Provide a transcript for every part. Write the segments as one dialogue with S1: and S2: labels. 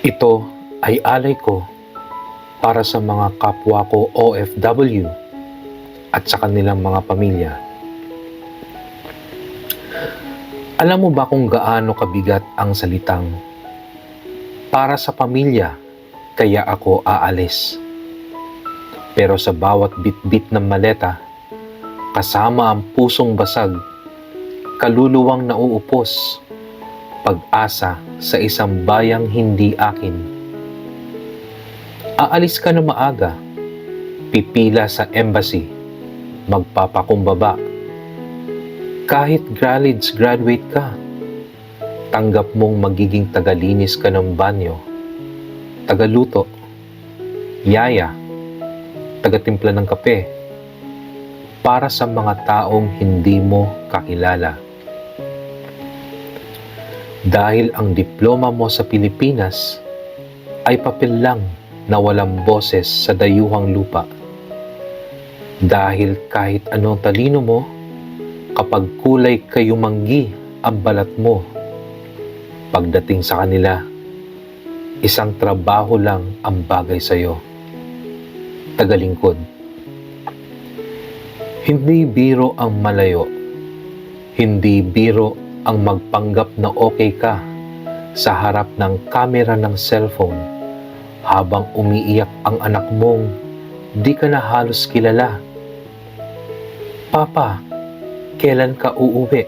S1: Ito ay alay ko para sa mga kapwa ko OFW at sa kanilang mga pamilya. Alam mo ba kung gaano kabigat ang salitang para sa pamilya kaya ako aalis? Pero sa bawat bit-bit ng maleta, kasama ang pusong basag, kaluluwang nauupos, pag-asa sa isang bayang hindi akin. Aalis ka na maaga, pipila sa embassy, magpapakumbaba. Kahit college graduate ka, tanggap mong magiging tagalinis ka ng banyo, tagaluto, yaya, tagatimpla ng kape, para sa mga taong hindi mo kakilala. Dahil ang diploma mo sa Pilipinas ay papel lang na walang boses sa dayuhang lupa. Dahil kahit anong talino mo, kapag kulay kayumanggi ang balat mo, pagdating sa kanila, isang trabaho lang ang bagay sa'yo. Tagalingkod. Hindi biro ang malayo. Hindi biro ang magpanggap na okay ka sa harap ng kamera ng cellphone habang umiiyak ang anak mong di ka na halos kilala. Papa, kailan ka uuwi?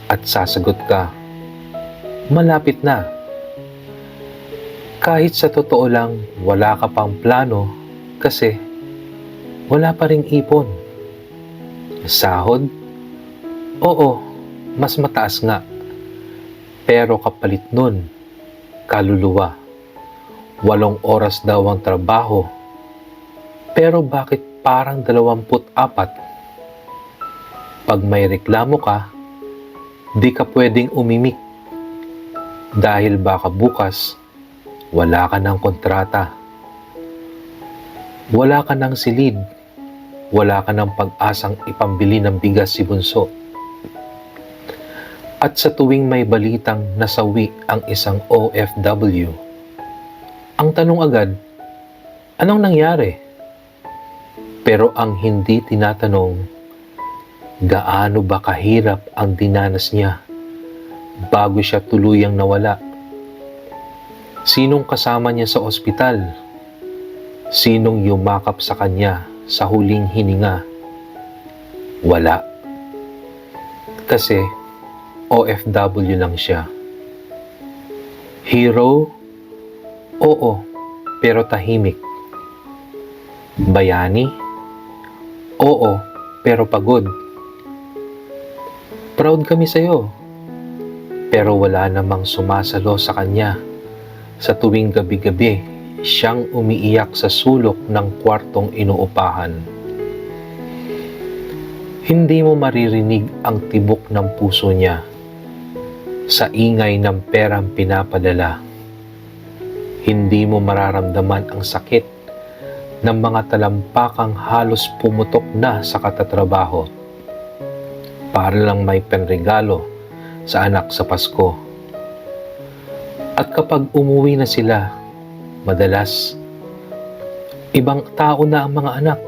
S1: At sasagot ka, malapit na. Kahit sa totoo lang wala ka pang plano kasi wala pa ring ipon. Sahod? Oo, mas mataas nga. Pero kapalit nun, kaluluwa. 8 oras daw ang trabaho. Pero bakit parang 24? Pag may reklamo ka, di ka pwedeng umimik. Dahil baka bukas, wala ka ng kontrata. Wala ka ng silid. Wala ka ng pag-asang ipambili ng bigas si bunso. At sa tuwing may balitang nasawi ang isang OFW, ang tanong agad, anong nangyari? Pero ang hindi tinatanong, gaano ba kahirap ang dinanas niya bago siya tuluyang nawala? Sinong kasama niya sa ospital? Sinong yumakap sa kanya sa huling hininga? Wala. Kasi OFW lang siya. Hero? Oo, pero tahimik. Bayani? Oo, pero pagod. Proud kami sa'yo. Pero wala namang sumasalo sa kanya. Sa tuwing gabi-gabi, siyang umiiyak sa sulok ng kwartong inuupahan. Hindi mo maririnig ang tibok ng puso niya sa ingay ng perang pinapadala. Hindi mo mararamdaman ang sakit ng mga talampakang halos pumutok na sa katatrabaho para lang may penregalo sa anak sa Pasko. At kapag umuwi na sila, madalas, ibang tao na ang mga anak,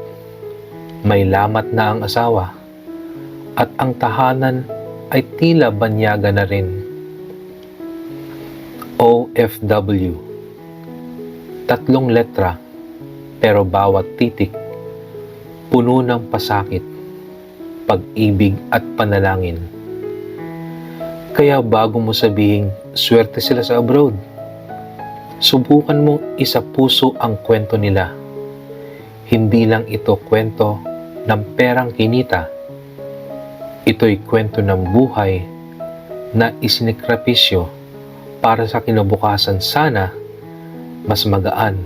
S1: may lamat na ang asawa, at ang tahanan ay tila banyaga na rin. OFW. 3 letra, pero bawat titik, puno ng pasakit, pag-ibig at panalangin. Kaya bago mo sabihing swerte sila sa abroad, subukan mong isapuso ang kwento nila. Hindi lang ito kwento ng perang kinita. Ito'y kwento ng buhay na isinikripisyo para sa kinabukasan sana mas magaan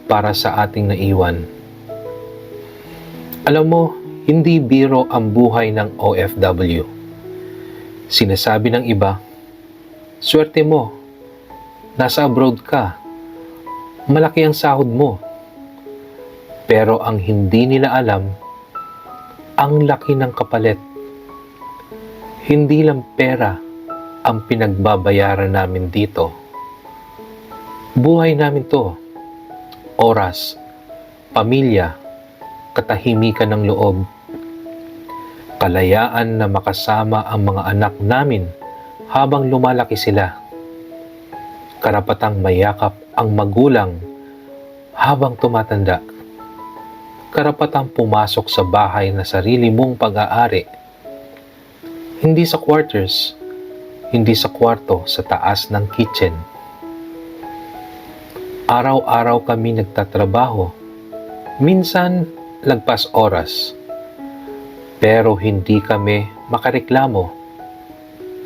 S1: para sa ating naiwan. Alam mo, hindi biro ang buhay ng OFW. Sinasabi ng iba, swerte mo, nasa abroad ka, malaki ang sahod mo. Pero ang hindi nila alam, ang laki ng kapalit. Hindi lang pera ang pinagbabayaran namin dito. Buhay namin to. Oras, pamilya, katahimikan ng loob. Kalayaan na makasama ang mga anak namin habang lumalaki sila. Karapatang mayakap ang magulang habang tumatanda. Karapatang pumasok sa bahay na sarili mong pag-aari. Hindi sa quarters, hindi sa kwarto sa taas ng kitchen. Araw-araw kami nagtatrabaho, minsan lagpas oras. Pero hindi kami makareklamo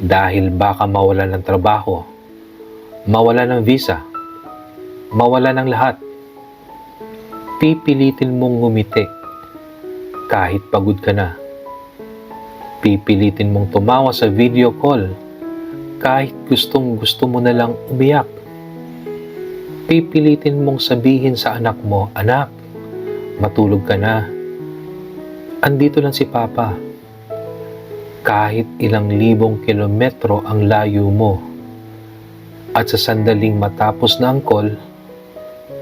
S1: dahil baka mawalan ng trabaho, mawalan ng visa, mawalan ng lahat. Pipilitin mong ngumiti kahit pagod ka na. Pipilitin mong tumawa sa video call kahit gustong-gusto mo na lang umiyak. Pipilitin mong sabihin sa anak mo, "Anak, matulog ka na. Andito lang si Papa." Kahit ilang libong kilometro ang layo mo. At sa sandaling matapos na ang call,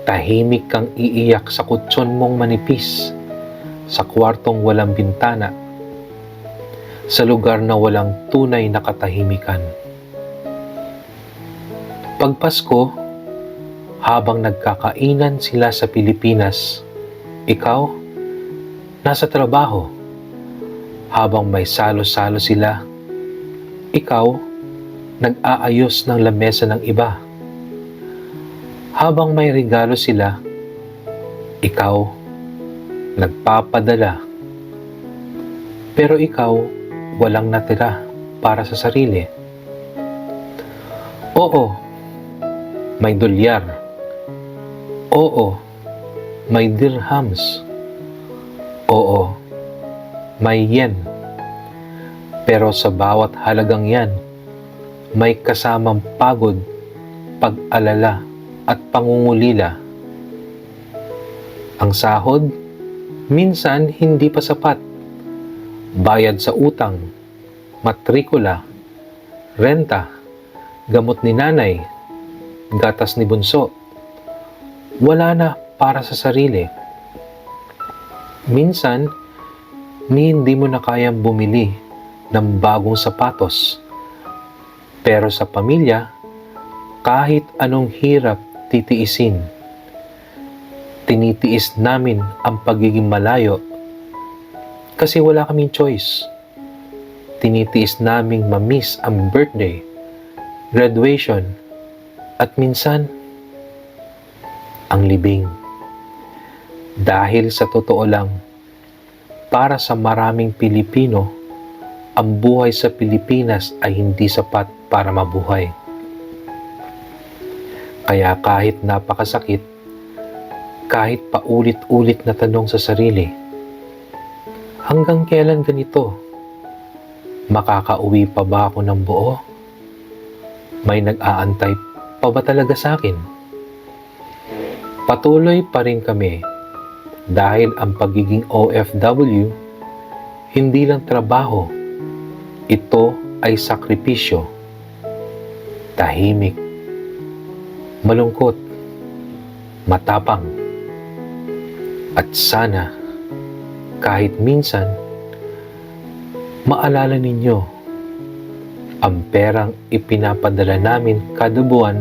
S1: tahimik kang iiyak sa kutsyon mong manipis, sa kwartong walang bintana, sa lugar na walang tunay na katahimikan. Pag Pasko, habang nagkakainan sila sa Pilipinas, ikaw, nasa trabaho. Habang may salo-salo sila, ikaw, nag-aayos ng lamesa ng iba. Habang may regalo sila, ikaw, nagpapadala. Pero ikaw, walang natira para sa sarili. Oo, may dolyar. Oo, may dirhams. Oo, may yen. Pero sa bawat halagang yan, may kasamang pagod, pag-alala, at pangungulila. Ang sahod, minsan hindi pa sapat. Bayad sa utang, matrikula, renta, gamot ni nanay, gatas ni bunso. Wala na para sa sarili. Minsan, hindi mo na kayang bumili ng bagong sapatos. Pero sa pamilya, kahit anong hirap titiisin. Tinitiis namin ang pagiging malayo kasi wala kaming choice. Tinitiis naming mamiss ang birthday, graduation, at minsan, ang libing. Dahil sa totoo lang, para sa maraming Pilipino, ang buhay sa Pilipinas ay hindi sapat para mabuhay. Kaya kahit napakasakit, kahit paulit-ulit na tanong sa sarili, hanggang kailan ganito? Makakauwi pa ba ako ng buo? May nag-aantay pa ba talaga sa akin? Patuloy pa rin kami dahil ang pagiging OFW hindi lang trabaho, ito ay sakripisyo, tahimik, malungkot, matapang, at sana kahit minsan maalala ninyo ang perang ipinapadala namin kada buwan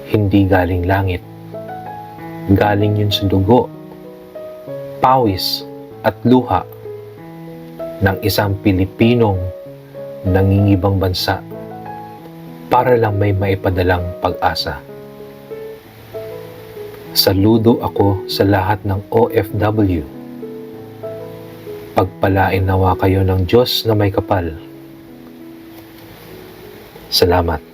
S1: hindi galing langit. Galing yun sa dugo, pawis at luha ng isang Pilipinong nangingibang bansa para lang may maipadalang pag-asa. Saludo ako sa lahat ng OFW. Pagpalain nawa kayo ng Diyos na may kapal. Salamat.